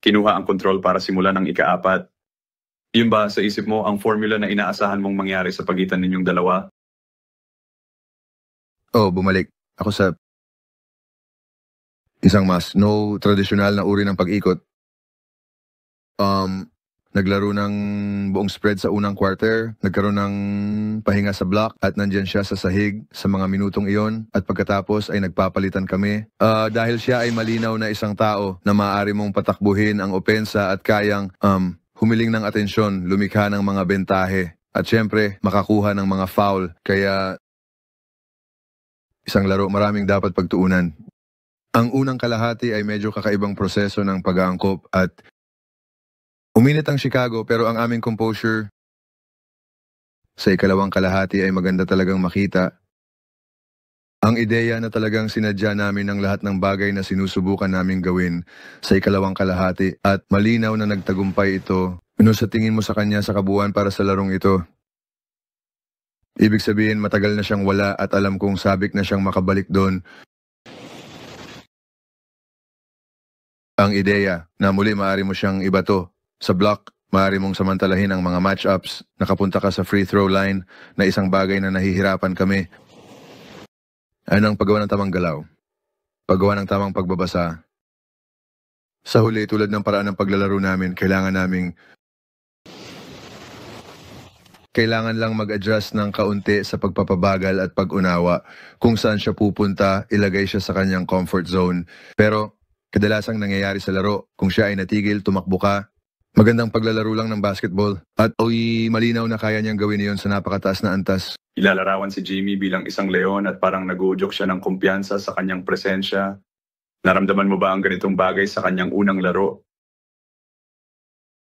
kinuha ang kontrol para simulan ang ika-4. Yun ba sa isip mo ang formula na inaasahan mong mangyari sa pagitan ninyong dalawa? Bumalik ako sa isang mas tradisyonal na uri ng pag-ikot. Naglaro ng buong spread sa unang quarter, nagkaroon ng pahinga sa block at nandyan siya sa sahig sa mga minutong iyon at pagkatapos ay nagpapalitan kami. Dahil siya ay malinaw na isang tao na maaari mong patakbuhin ang opensa at kayang humiling ng atensyon, lumikha ng mga bentahe at syempre makakuha ng mga foul. Kaya isang laro maraming dapat pagtuunan. Ang unang kalahati ay medyo kakaibang proseso ng pag-aangkop at uminit ang Chicago pero ang aming composure sa ikalawang kalahati ay maganda talagang makita. Ang ideya na talagang sinadya namin ang lahat ng bagay na sinusubukan naming gawin sa ikalawang kalahati at malinaw na nagtagumpay ito. Ano sa tingin mo sa kanya sa kabuuan para sa larong ito? Ibig sabihin matagal na siyang wala at alam kong sabik na siyang makabalik doon. Ang ideya na muli maaari mo siyang ibato sa block, maaari mong samantalahin ang mga matchups, nakapunta ka sa free throw line na isang bagay na nahihirapan kami. Ano ang paggawa ng tamang galaw? Paggawa ng tamang pagbabasa. Sa huli, tulad ng paraan ng paglalaro namin, kailangan lang mag-adjust ng kaunti sa pagpapabagal at pag-unawa. Kung saan siya pupunta, ilagay siya sa kanyang comfort zone. Pero kadalasang nangyayari sa laro, kung siya ay natigil, tumakbo ka, magandang paglalaro lang ng basketball at malinaw na kaya niyang gawin iyon sa napakataas na antas. Ilalarawan si Jimmy bilang isang leon at parang nag-uudyok siya ng kumpiyansa sa kanyang presensya. Naramdaman mo ba ang ganitong bagay sa kanyang unang laro?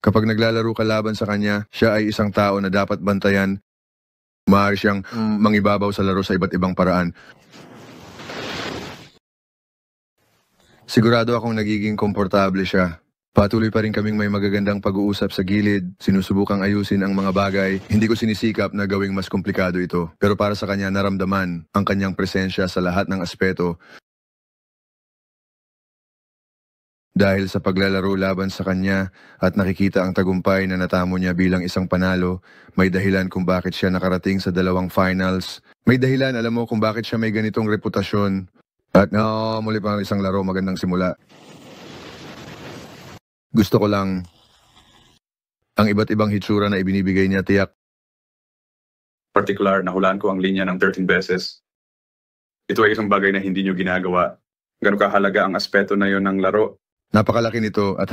Kapag naglalaro ka laban sa kanya, siya ay isang tao na dapat bantayan. Maaari siyang mangibabaw sa laro sa iba't ibang paraan. Sigurado akong nagiging komportable siya. Patuloy pa rin kaming may magagandang pag-uusap sa gilid, sinusubukang ayusin ang mga bagay. Hindi ko sinisikap na gawing mas komplikado ito. Pero para sa kanya naramdaman ang kanyang presensya sa lahat ng aspeto. Dahil sa paglalaro laban sa kanya at nakikita ang tagumpay na natamo niya bilang isang panalo, may dahilan kung bakit siya nakarating sa 2 finals. May dahilan, alam mo, kung bakit siya may ganitong reputasyon. At muli pa isang laro, magandang simula. Gusto ko lang ang iba't ibang hitsura na ibinibigay niya, tiyak. Partikular, nahulaan ko ang linya ng 13 beses. Ito ay isang bagay na hindi nyo ginagawa. Gano'ng kahalaga ang aspeto na yon ng laro? Napakalaki nito at